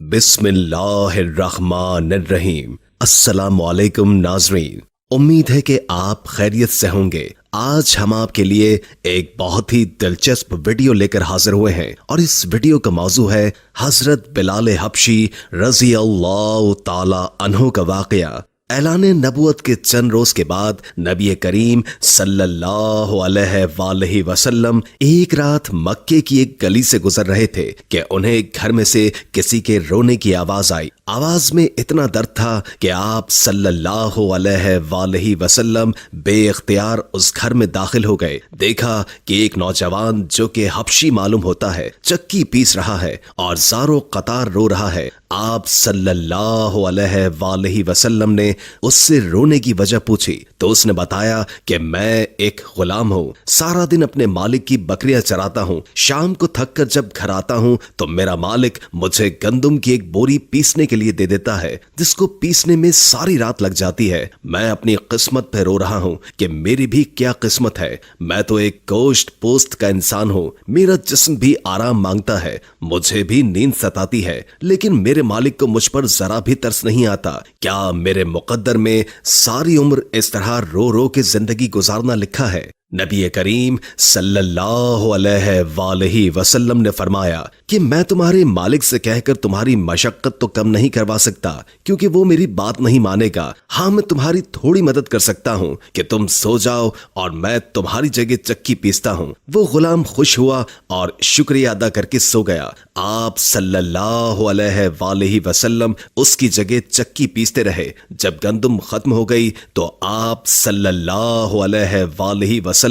बिस्मिल्लाहिर्रहमानिर्रहीम। अस्सलाम वालेकुम नाज़रीन, उम्मीद है कि आप खैरियत से होंगे। आज हम आपके लिए एक बहुत ही दिलचस्प वीडियो लेकर हाजिर हुए हैं और इस वीडियो का मौजू है हजरत बिलाल हबशी रज़ी अल्लाह ताला अन्हु का वाक़या। ऐलान नबूवत के चंद रोज के बाद नबी करीम सल्लल्लाहु अलैहि वसल्लम एक रात मक्के की एक गली से गुजर रहे थे कि उन्हें घर में से किसी के रोने की आवाज आई। आवाज में इतना दर्द था कि आप सल्लल्लाहु अलैहि वसल्लम बेइख्तियार उस घर में दाखिल हो गए। देखा कि एक नौजवान जो कि हबशी मालूम होता है चक्की पीस रहा है और ज़ारो कतार रो रहा है। आप सल्लल्लाहु अलैहि वसल्लम ने उससे रोने की वजह पूछी तो उसने बताया कि मैं एक गुलाम हूँ, सारा दिन अपने मालिक की बकरियां चराता हूँ। शाम को थक कर जब घर आता हूँ तो मेरा मालिक मुझे गंदुम की एक बोरी पीसने के लिए दे देता है, जिसको पीसने में सारी रात लग जाती है। मैं अपनी किस्मत पे रो रहा हूँ कि मेरी भी क्या किस्मत है। मैं तो एक गोश्त पोस्ट का इंसान हूँ, मेरा जिस्म भी आराम मांगता है, मुझे भी नींद सताती है, लेकिन मेरे मालिक को मुझ पर जरा भी तरस नहीं आता। क्या मेरे मुकद्दर में सारी उम्र इस तरह रो रो के जिंदगी गुजारना लिखा है? नबी करीम सल्लल्लाहु अलैहि वसल्लम ने फरमाया कि मैं तुम्हारे मालिक से कहकर तुम्हारी मशक्कत तो कम नहीं करवा सकता, क्योंकि वो मेरी बात नहीं मानेगा। हाँ, मैं तुम्हारी थोड़ी मदद कर सकता हूँ कि तुम सो जाओ और मैं तुम्हारी जगह चक्की पीसता हूँ। वो गुलाम खुश हुआ और शुक्रिया अदा करके सो गया। आप सल्लल्लाहु अलैहि वसल्लम उसकी जगह चक्की पीसते रहे। जब गंदुम खत्म हो गई तो आप सल्लल्लाहु अलैहि वसल्लम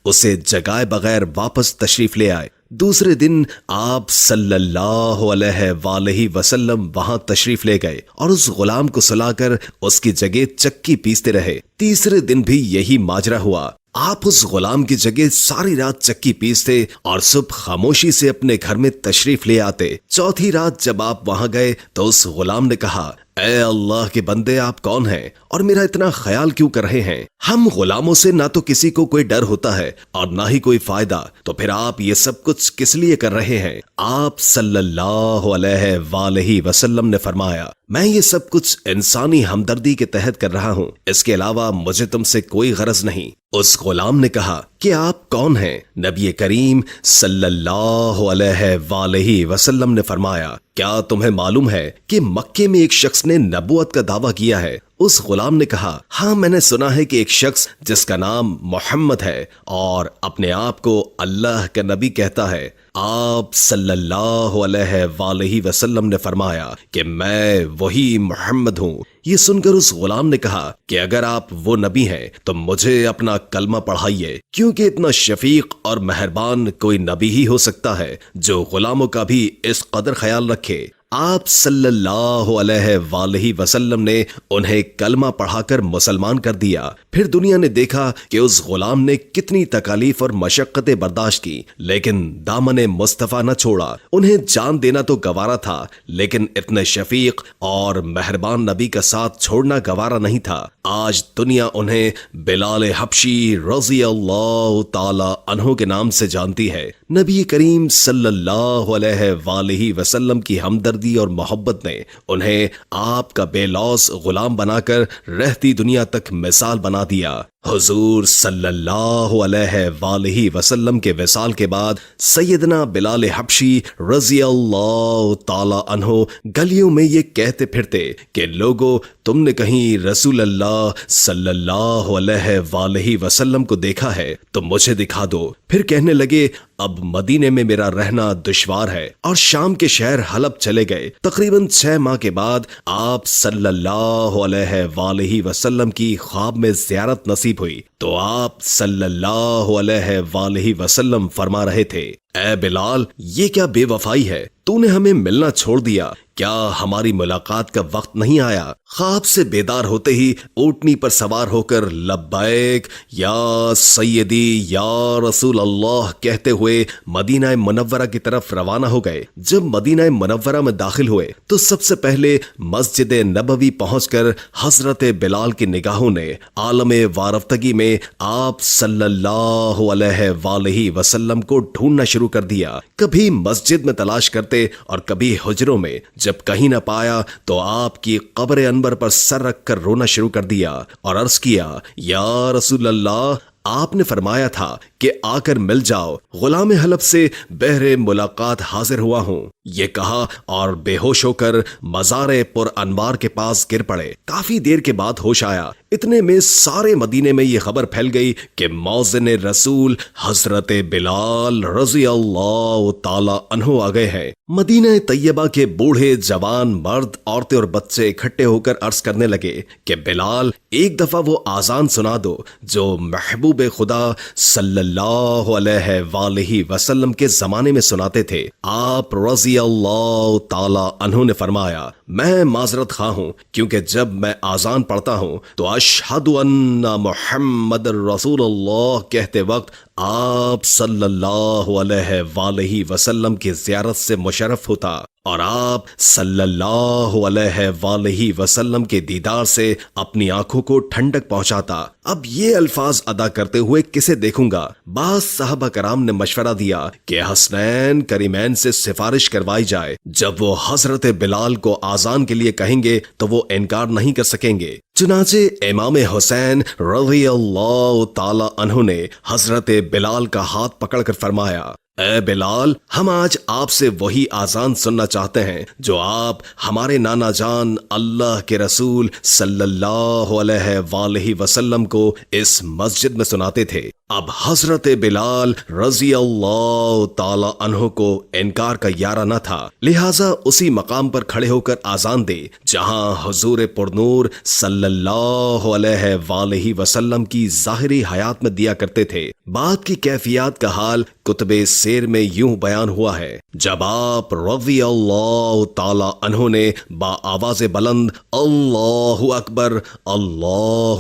उसे जगाए बगैर वापस तशरीफ ले आए। दूसरे दिन आप सल्लल्लाहु अलैहि वसल्लम वहां तशरीफ ले गए और उस गुलाम को सुलाकर उसकी जगह चक्की पीसते रहे। तीसरे दिन भी यही माजरा हुआ। आप उस गुलाम की जगह सारी रात चक्की पीसते और सुबह खामोशी से अपने घर में तशरीफ ले आते। चौथी रात जब आप वहां गए तो उस गुलाम ने कहा, ऐ अल्लाह के बंदे, आप कौन हैं और मेरा इतना ख्याल क्यों कर रहे हैं? हम गुलामों से ना तो किसी को कोई डर होता है और ना ही कोई फायदा, तो फिर आप ये सब कुछ किस लिए कर रहे हैं? आप सल्लल्लाहु अलैहि वसल्लम ने फरमाया, मैं ये सब कुछ इंसानी हमदर्दी के तहत कर रहा हूँ, इसके अलावा मुझे तुमसे कोई गरज नहीं। उस गुलाम ने कहा कि आप कौन हैं? नबी करीम सल्लल्लाहु अलैहि वसल्लम ने फरमाया, क्या तुम्हें मालूम है कि मक्के में एक शख्स ने नबूवत का दावा किया है? उस गुलाम ने कहा, हाँ, मैंने सुना है कि एक शख्स जिसका नाम मोहम्मद है और अपने आप को अल्लाह का नबी कहता है। आप सल्लल्लाहु अलैहि वसल्लम ने फरमाया कि मैं वही मोहम्मद हूँ। ये सुनकर उस गुलाम ने कहा कि अगर आप वो नबी हैं तो मुझे अपना कलमा पढ़ाइए, क्योंकि इतना शफीक और मेहरबान कोई नबी ही हो सकता है जो गुलामों का भी इस कदर ख्याल रखे। आप सल्लल्लाहु अलैहि वसल्लम ने उन्हें कलमा पढ़ाकर मुसलमान कर दिया। फिर दुनिया ने देखा कि उस गुलाम ने कितनी तकालीफ और मशक्कतें बर्दाश्त की, लेकिन दामने मुस्तफा न छोड़ा। उन्हें जान देना तो गवारा था, लेकिन इतने शफीक और मेहरबान नबी का साथ छोड़ना गवारा नहीं था। आज दुनिया उन्हें बिलाल हबशी रज़ी अल्लाह ताला अन्हु के नाम से जानती है। नबी करीम सल्लल्लाहु अलैहि वसल्लम की हमदर्दी और मोहब्बत ने उन्हें आपका बेलौस गुलाम बनाकर रहती दुनिया तक मिसाल बना दिया। हुजूर सल्लल्लाहु अलैहि वसल्लम के विसाल के बाद सैयदना बिलाल हबशी रज़ी अल्लाह ताला अन्हु गलियों में ये कहते फिरते कि लोगों, तुमने कहीं रसूल अल्लाह सल्लल्लाहु अलैहि वसल्लम को देखा है तो मुझे दिखा दो। फिर कहने लगे, अब मदीने में मेरा रहना दुश्वार है, और शाम के शहर हलब चले गए। तकरीबन 6 माह के बाद आप सल्लल्लाहु अलैहि वसल्लम की ख्वाब में ज़ियारत नसीब हुई तो आप सल्लल्लाहु अलैहि वसल्लम फरमा रहे थे, ऐ बिलाल, ये क्या बेवफाई है? तूने हमें मिलना छोड़ दिया, क्या हमारी मुलाकात का वक्त नहीं आया? ख्वाब से बेदार होते ही ऊँटनी पर सवार होकर लब्बैक या सैयदी या रसूल अल्लाह कहते हुए मदीना मुनव्वरा की तरफ रवाना हो गए। जब मदीना मुनव्वरा में दाखिल हुए तो सबसे पहले मस्जिद नबवी पहुंचकर हजरत बिलाल की निगाहों ने आलम वारफ्तगी में आप सल्लल्लाहु अलैहि वसल्लम को ढूंढना शुरू शुरू कर दिया। कभी मस्जिद में तलाश करते और कभी हुजरों में। जब कहीं न पाया तो आपकी कब्र अनवर पर सर रखकर रोना शुरू कर दिया और अर्ज किया, या रसूल अल्लाह, आपने फरमाया था कि आकर मिल जाओ। गुलाम हलब से बहरे मुलाकात हाजिर हुआ हूँ, ये कहा और बेहोश होकर मज़ारे पुर अनवार के पास गिर पड़े। काफी देर के बाद होश आया। इतने में सारे मदीने में ये खबर फैल गई कि मौज़िन रसूल हजरत बिलाल रज़ी अल्लाह ताला अन्हु आ गए हैं। मदीना तैयबा के बूढ़े जवान मर्द औरतें और बच्चे इकट्ठे होकर अर्ज करने लगे कि बिलाल, एक दफा वो आजान सुना दो जो महबूब खुदा सल्लल्लाहु अलैहि वसल्लम के जमाने में सुनाते थे। आप रज़ी अल्लाह ताला अन्हु ने फरमाया, मैं माजरत खा हूं क्योंकि जब मैं आजान पढ़ता हूं तो अशहदु अन्ना मुहम्मद रसूलुल्लाह कहते वक्त आप सल्लल्लाहु अलैहि वसल्लम की ज़ियारत से मुशर्रफ होता और आप सल्लल्लाहु अलैहि वसल्लम के दीदार से अपनी आंखों को ठंडक पहुंचाता। अब ये अल्फाज अदा करते हुए किसे देखूंगा? बास साहबा कराम ने मशवरा दिया कि हसनैन करीमैन से सिफारिश करवाई जाए। जब वो हजरत बिलाल को आजान के लिए कहेंगे तो वो इनकार नहीं कर सकेंगे। चुनाचे इमाम हुसैन रज़ी अल्लाह ताला अन्हु ने हजरत बिलाल का हाथ पकड़कर फरमाया, ए बिलाल, हम आज आपसे वही आजान सुनना चाहते हैं जो आप हमारे नाना जान अल्लाह के रसूल सल्लल्लाहु अलैहि वसल्लम को इस मस्जिद में सुनाते थे। अब हजरत बिलाल रज़ी अल्लाह ताला अन्हु को इनकार का यारा न था, लिहाजा उसी मकाम पर खड़े होकर आजान दे जहां हुजूर पुरनूर सल्लल्लाहु अलैहि वसल्लम की जाहिरी हयात में दिया करते थे। बात की कैफियत का हाल कुतुबे सेर में यूं बयान हुआ है, जब आप रज़ी अल्लाह ताला अन्हु ने बाआवाज़े बुलंद अल्लाहु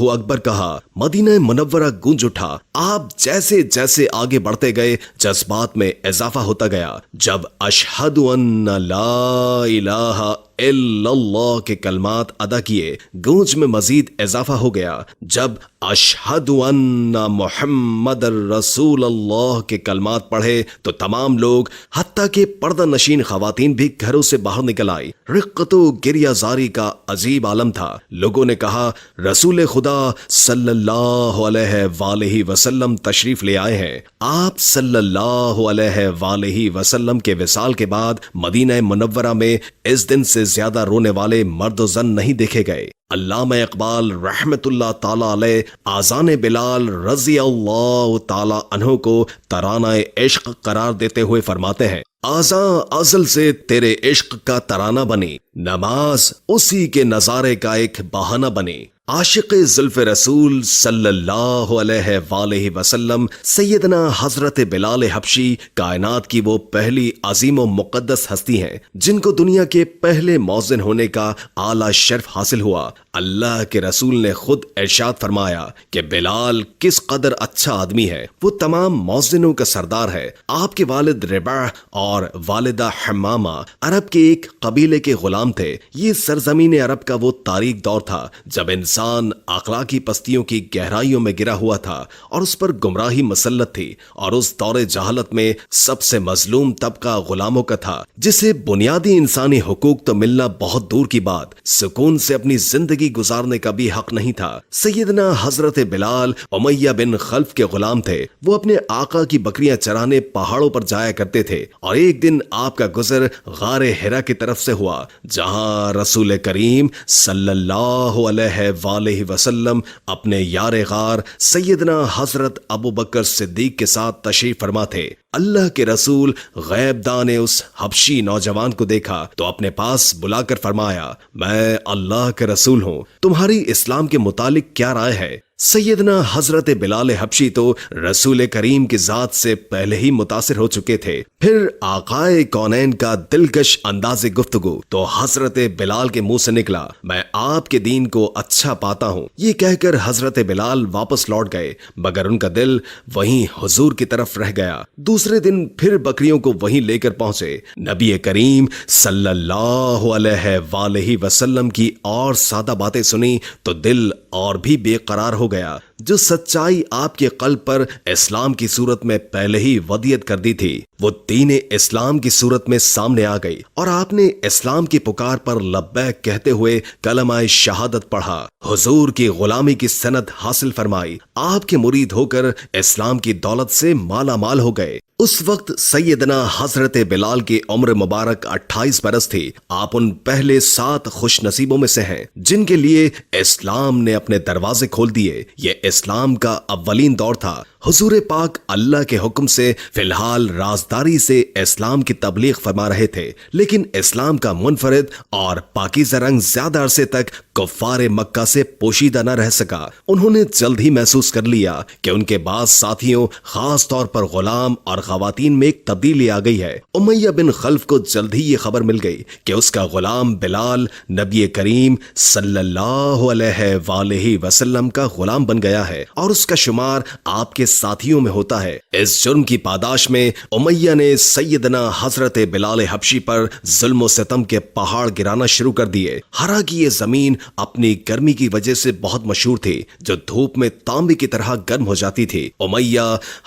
अकबर कहा, मदीना मुनव्वरा गूंज उठा। आप जैसे जैसे आगे बढ़ते गए जज्बात में इजाफा होता गया। जब अशहदु अन्ना ला इलाहा इल्लल्लाह के कलमात अदा किए, गूंज में मजीद इजाफा हो गया। जब अशहदु अन्ना मुहम्मदर रसूलुल्लाह के कलमात पढ़े तो तमाम लोग हत्ता के पर्दा नशीन खवातीन भी घरों से बाहर निकल आई। रिक्कतो गिरियाजारी का अजीब आलम था। लोगों ने कहा, रसूल खुदा सल्लल्लाहु अलैहि वसल्लम तशरीफ ले आए हैं। आप सल्लल्लाहु अलैहि वसल्लम के विसाल के बाद मदीना मुनव्वरा में इस दिन से ज्यादा रोने वाले मर्द व जन नहीं देखे गए। अल्लामा इकबाल रहमतुल्लाह ताला अलैह आजान बिलाल रज़ी अल्लाह ताला अन्हु को तराना इश्क करार देते हुए फरमाते हैं, आजा अज़ल से तेरे इश्क का तराना बनी, नमाज उसी के नजारे का एक बहाना बनी। आशिक़ ज़ुल्फ़ रसूल सल्लल्लाहु अलैहि वसल्लम सैयदना हज़रत बिलाल हबशी कायनात की वो पहली अजीम व मुक़द्दस हस्ती हैं जिनको दुनिया के पहले मौज़िन होने का आला शर्फ हासिल हुआ। अल्लाह के रसूल ने खुद इरशाद फरमाया कि बिलाल किस कदर अच्छा आदमी है, वो तमाम मौज़िनों का सरदार है। आपके वालिद रिबाह और वालिदा हम्मामा अरब के एक कबीले के गुलाम थे। ये सरजमीन अरब का वो तारीख दौर था जब इंसान अखलाकी पस्तियों की गहराइयों में गिरा हुआ था और उस पर गुमराही मसल्लत थी, और उस दौरे जहालत में सबसे मजलूम तबका गुलामों का था, जिसे बुनियादी इंसानी हुकूक तो मिलना बहुत दूर की बात, सुकून से अपनी जिंदगी गुजारने का भी हक नहीं था। सैयदना हजरत बिलाल उमैया बिन खल्फ के गुलाम थे। वो अपने आका की बकरियां चराने पहाड़ों पर जाया करते थे, और एक दिन आपका गुजर गारे हिरा की तरफ से हुआ जहां रसूल करीम सल्लल्लाहु अलैहि वसल्लम अपने यारे गार सैयदना हजरत अबू बकर सिद्दीक के साथ तशरीफ फरमा थे। अल्लाह के रसूल गैबदान ने उस हबशी नौजवान को देखा तो अपने पास बुलाकर फरमाया, मैं अल्लाह के रसूल हूँ, तुम्हारी इस्लाम के मुतालिक क्या राय है? सैयदना हजरत बिलाल हबशी तो रसूल करीम की जात से पहले ही मुतासिर हो चुके थे। फिर आकाए कौनैन का दिलकश अंदाज़े गुफ्तगू तो हजरत बिलाल के मुंह से निकला, मैं आपके दीन को अच्छा पाता हूँ। ये कहकर हजरत बिलाल वापस लौट गए, मगर उनका दिल वहीं हुजूर की तरफ रह गया। दूसरे दिन फिर बकरियों को वहीं लेकर पहुंचे। नबी करीम सल्लल्लाहु अलैहि वसल्लम की और सादा बातें सुनी तो दिल और भी बेकरार हो गया। جو سچائی آپ کے قلب پر اسلام کی صورت میں پہلے ہی وضعیت کر دی تھی، وہ دین اسلام کی صورت میں سامنے آ گئی اور آپ نے اسلام کی پکار پر لبیک کہتے ہوئے کلمہ شہادت پڑھا، حضور کی غلامی کی سند حاصل فرمائی، آپ کے مرید ہو کر اسلام کی دولت سے مالا مال ہو گئے۔ اس وقت سیدنا حضرت بلال کی عمر مبارک 28 برس تھی۔ آپ ان پہلے 7 خوش نصیبوں میں سے ہیں جن کے لیے اسلام نے اپنے دروازے کھول دیے۔ یہ اسلام کا اولین دور تھا۔ حضور پاک اللہ کے حکم سے فی الحال رازداری سے اسلام کی تبلیغ فرما رہے تھے، لیکن اسلام کا منفرد اور پاکیزہ رنگ زیادہ عرصے تک کفار مکہ سے پوشیدہ نہ رہ سکا۔ انہوں نے جلد ہی محسوس کر لیا کہ ان کے بعض ساتھیوں، خاص طور پر غلام اور خواتین میں ایک تبدیلی آ گئی ہے۔ امیہ بن خلف کو جلد ہی یہ خبر مل گئی کہ اس کا غلام بلال نبی کریم صلی اللہ علیہ وآلہ وسلم کا غلام بن گیا ہے اور اس کا شمار آپ کے ساتھیوں میں ہوتا ہے۔ اس جرم کی پاداش میں امیہ نے سیدنا حضرت بلال حبشی پر ظلم و ستم کے پہاڑ گرانا شروع کر دیے۔ ہرا کی یہ زمین اپنی گرمی کی وجہ سے بہت مشہور تھی، جو دھوپ میں تانبے کی طرح گرم ہو جاتی تھی۔ امیہ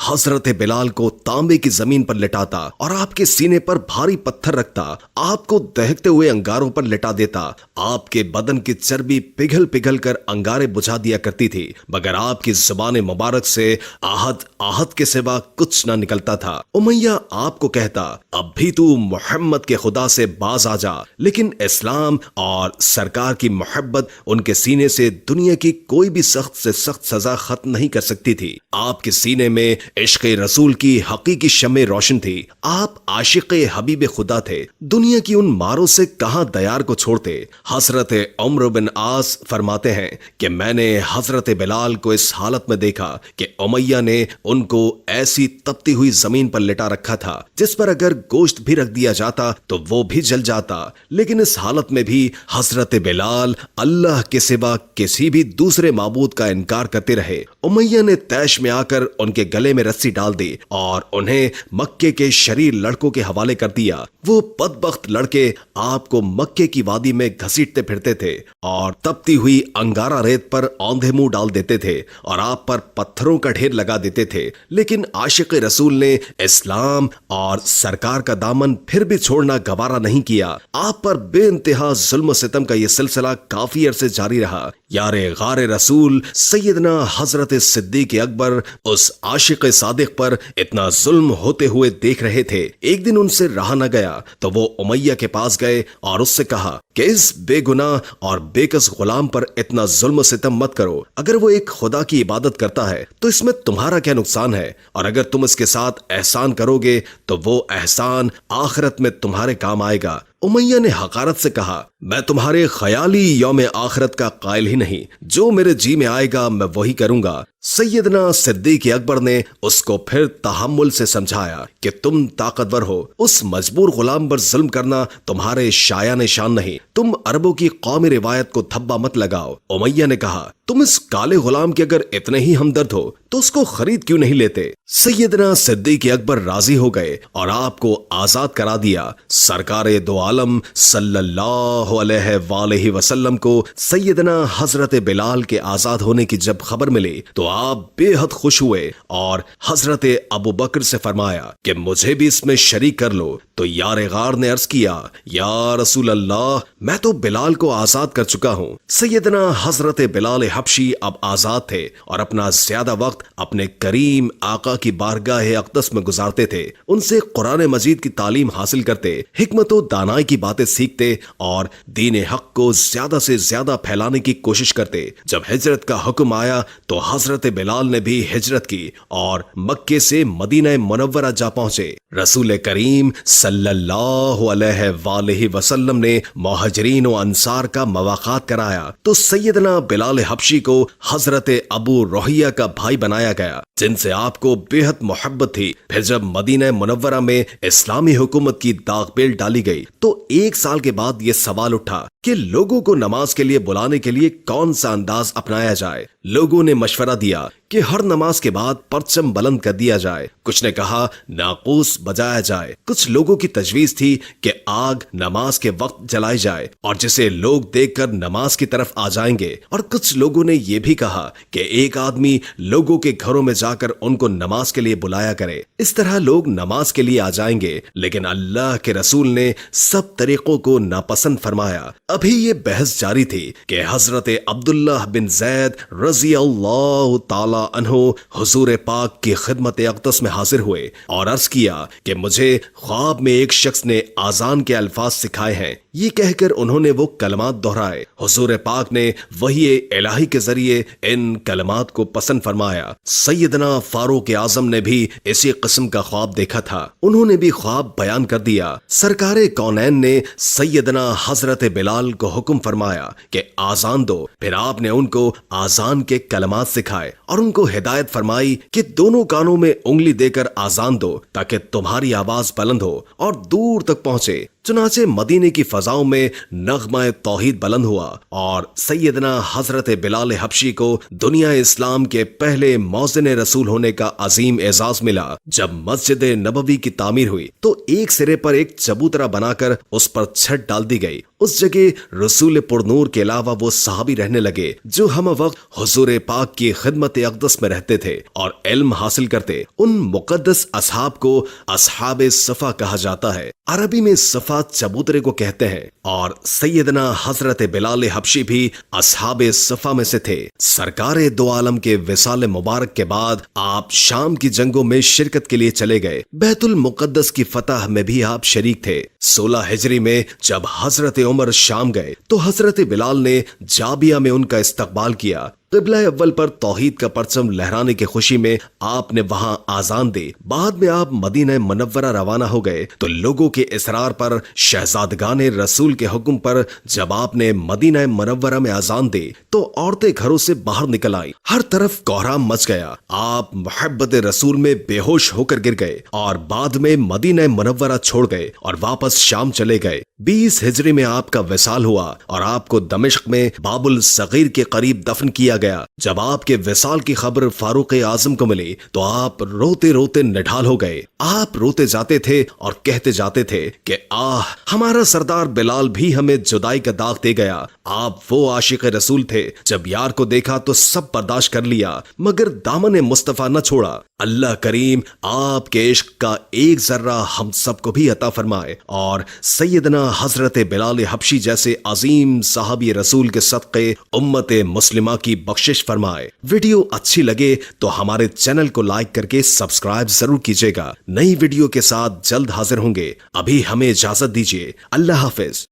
حضرت بلال کو تانبے کی زمین پر لٹاتا اور آپ کے سینے پر بھاری پتھر رکھتا، آپ کو دہکتے ہوئے انگاروں پر لٹا دیتا۔ آپ کے بدن کی چربی پگھل پگھل کر انگارے بجھا دیا کرتی تھی، مگر آپ کی زبان مبارک سے آہت کے سوا کچھ نہ نکلتا تھا۔ امیہ آپ کو کہتا، اب بھی تو محمد کے خدا سے باز آ جا، لیکن اسلام اور سرکار کی محبت ان کے سینے سے دنیا کی کوئی بھی سخت سے سخت سزا ختم نہیں کر سکتی تھی۔ آپ کے سینے میں عشق رسول کی حقیقی شمع روشن تھی۔ آپ عاشق حبیب خدا تھے، دنیا کی ان ماروں سے کہاں دیار کو چھوڑتے۔ حضرت عمرو بن عاص فرماتے ہیں کہ میں نے حضرت بلال کو اس حالت میں دیکھا کہ امیہ نے ان کو ایسی تپتی ہوئی زمین پر لٹا رکھا تھا جس پر اگر گوشت بھی رکھ دیا جاتا تو وہ بھی جل جاتا، لیکن اس حالت میں بھی حضرت بلال اللہ کے سوا کسی بھی دوسرے معبود کا انکار کرتے رہے۔ امیہ نے طیش میں آ کر ان کے گلے میں رسی ڈال دی اور انہیں مکے کے شریر لڑکوں کے حوالے کر دیا۔ وہ بدبخت لڑکے آپ کو مکے کی وادی میں گھسیٹتے پھرتے تھے اور تپتی ہوئی انگارہ ریت پر اوندھے منہ ڈال دیتے تھے اور آپ پر پتھروں کا ڈھیر لگا دیتے تھے، لیکن عاشق رسول نے اسلام اور سرکار کا دامن پھر بھی چھوڑنا گوارا نہیں کیا۔ آپ پر بے انتہا ظلم و ستم کا یہ سلسلہ کافی عرصے جاری رہا۔ یار غار رسول سیدنا حضرت صدیق اکبر اس عاشق صادق پر اتنا ظلم ہوتے ہوئے دیکھ رہے تھے۔ ایک دن ان سے رہا نہ گیا تو وہ امیہ کے پاس گئے اور اس سے کہا کہ اس بے گناہ اور بے کس غلام پر اتنا ظلم و ستم مت کرو۔ اگر وہ ایک خدا کی عبادت کرتا ہے تو اس میں تمہارا کیا نقصان ہے، اور اگر تم اس کے ساتھ احسان کرو گے تو وہ احسان آخرت میں تمہارے کام آئے گا۔ امیہ نے حقارت سے کہا، میں تمہارے خیالی یوم آخرت کا قائل ہی نہیں، جو میرے جی میں آئے گا میں وہی کروں گا۔ سیدنا صدیق اکبر نے اس کو پھر تحمل سے سمجھایا کہ تم طاقتور ہو، اس مجبور غلام پر ظلم کرنا تمہارے شایان شان نہیں، تم عربوں کی قومی روایت کو دھبا مت لگاؤ۔ امیہ نے کہا، تم اس کالے غلام کے اگر اتنے ہی ہمدرد ہو تو اس کو خرید کیوں نہیں لیتے؟ سیدنا صدیق اکبر راضی ہو گئے اور آپ کو آزاد کرا دیا۔ سرکار دو عالم صلی اللہ علیہ وآلہ وسلم کو سیدنا حضرت بلال کے آزاد ہونے کی جب خبر ملی تو آپ بے حد خوش ہوئے اور حضرت ابو بکر سے فرمایا کہ مجھے بھی اس میں شریک کر لو۔ تو یار غار نے عرض کیا، یا رسول اللہ، میں تو بلال کو آزاد کر چکا ہوں۔ سیدنا حضرت بلال حبشی اب آزاد تھے اور اپنا زیادہ وقت اپنے کریم آقا کی بارگاہ اقدس میں گزارتے تھے، ان سے قرآن مجید کی تعلیم حاصل کرتے، حکمت و دانائی کی باتیں سیکھتے اور دین حق کو زیادہ سے زیادہ پھیلانے کی کوشش کرتے۔ جب ہجرت کا حکم آیا تو حضرت بلال نے بھی ہجرت کی اور مکے سے مدینہ منورہ جا پہنچے۔ رسول کریم صلی اللہ علیہ وآلہ وسلم نے مہاجرین و انصار کا مواقعات کرایا تو سیدنا بلال حبشی کو حضرت ابو روحیہ کا بھائی بنایا گیا، جن سے آپ کو بے حد محبت تھی۔ پھر جب مدینہ منورہ میں اسلامی حکومت کی داغ بیل ڈالی گئی تو 1 سال کے بعد یہ سوال اٹھا کہ لوگوں کو نماز کے لیے بلانے کے لیے کون سا انداز اپنایا جائے۔ لوگوں نے مشورہ دیا कि हर नमाज के बाद परचम बुलंद कर दिया जाए, कुछ ने कहा नाकूस बजाया जाए, कुछ लोगों की तजवीज थी कि आग नमाज के वक्त जलाई जाए और जिसे लोग देखकर नमाज की तरफ आ जाएंगे, और कुछ लोगों ने यह भी कहा कि एक आदमी लोगों के घरों में जाकर उनको नमाज के लिए बुलाया करे, इस तरह लोग नमाज के लिए आ जाएंगे। लेकिन अल्लाह के रसूल ने सब तरीकों को नापसंद फरमाया। अभी ये बहस जारी थी कि हजरत अब्दुल्लाह बिन जैद रजी अल्लाह ताला अन्हु हुजूर पाक की खिदमत अक़दस में हाजिर हुए और अर्ज किया कि मुझे ख्वाब में एक शख्स ने आजान के अल्फाज सिखाए हैं। ये कहकर उन्होंने वो कलमात दोहराए। हुजूर पाक ने वही इलाही के जरिए इन कलमात को पसंद फरमाया। सैयदना फारूक आजम ने भी इसी किस्म का ख्वाब देखा था, उन्होंने भी ख्वाब बयान कर दिया। सरकारे कौनैन ने सैयदना हजरत बिलाल को हुक्म फरमाया कि आजान दो, फिर आपने उनको आजान के कलमात सिखाए और उनको हिदायत फरमाई कि दोनों कानों में उंगली देकर आजान दो ताकि तुम्हारी आवाज बुलंद हो और दूर तक पहुंचे। चुनाचे मदीने की फजाओं में नगमा तौहीद बुलंद हुआ और सैयदना हजरत बिलाल हबशी को दुनिया इस्लाम के पहले मौज़िन रसूल होने का अजीम एजाज मिला। जब मस्जिद नबवी की तामीर हुई तो एक सिरे पर एक चबूतरा बनाकर उस पर छत डाल दी गई। उस जगह रसूल पुरनूर के अलावा वो सहाबी रहने लगे जो हम वक्त हुजूर पाक की खिदमत अक़दस में रहते थे और इल्म हासिल करते। उन मुक़द्दस असहाब को असहाबे सफ़ा कहा जाता है। अरबी में सफ़ा चबूतरे को कहते हैं और सैयदना हजरत बिलाल हबशी भी असहाबे सफ़ा में से थे। सरकारे दो आलम के विसाल मुबारक के बाद आप शाम की जंगों में शिरकत के लिए चले गए। बैतुल मुक़द्दस की फतह में भी आप शरीक थे। 16 हिजरी में जब हजरत उमर शाम गए तो हजरत बिलाल ने जाबिया में उनका इस्तकबाल किया। क़िबला अव्वल पर तौहीद का परचम लहराने की खुशी में आपने वहां आजान दी। बाद में आप मदीना मुनव्वरा रवाना हो गए तो लोगों के इसरार पर शहजादगान रसूल के हुक्म पर जब आपने मदीना मुनव्वरा में आजान दी तो औरतें घरों से बाहर निकल आई। हर तरफ कोहराम मच गया। आप मोहब्बत रसूल में बेहोश होकर गिर गए और बाद में मदीना मुनव्वरा छोड़ गए और वापस शाम चले गए। 20 हिजरी में आपका विसाल हुआ और आपको दमिश्क में बाबुल सगीर के करीब दफन किया गया। जब आपके विसाल की खबर फारूक आजम को मिली तो आप रोते रोते निढाल हो गए। आप रोते जाते थे और कहते जाते थे कि आह, हमारा सरदार बिलाल भी हमें जुदाई का दाग दे गया। आप वो आशिक रसूल थे, जब यार को देखा तो सब बर्दाश्त कर लिया मगर दामन मुस्तफा न छोड़ा। अल्लाह करीम आपके इश्क का एक जर्रा हम सबको भी अता फरमाए और सैयदना हजरत बिलाल हबशी जैसे अजीम साहबी रसूल के सदक़े उम्मत मुस्लिमा की बख्शिश फरमाए। वीडियो अच्छी लगे तो हमारे चैनल को लाइक करके सब्सक्राइब जरूर कीजिएगा। नई वीडियो के साथ जल्द हाजिर होंगे। अभी हमें इजाजत दीजिए। अल्लाह हाफिज।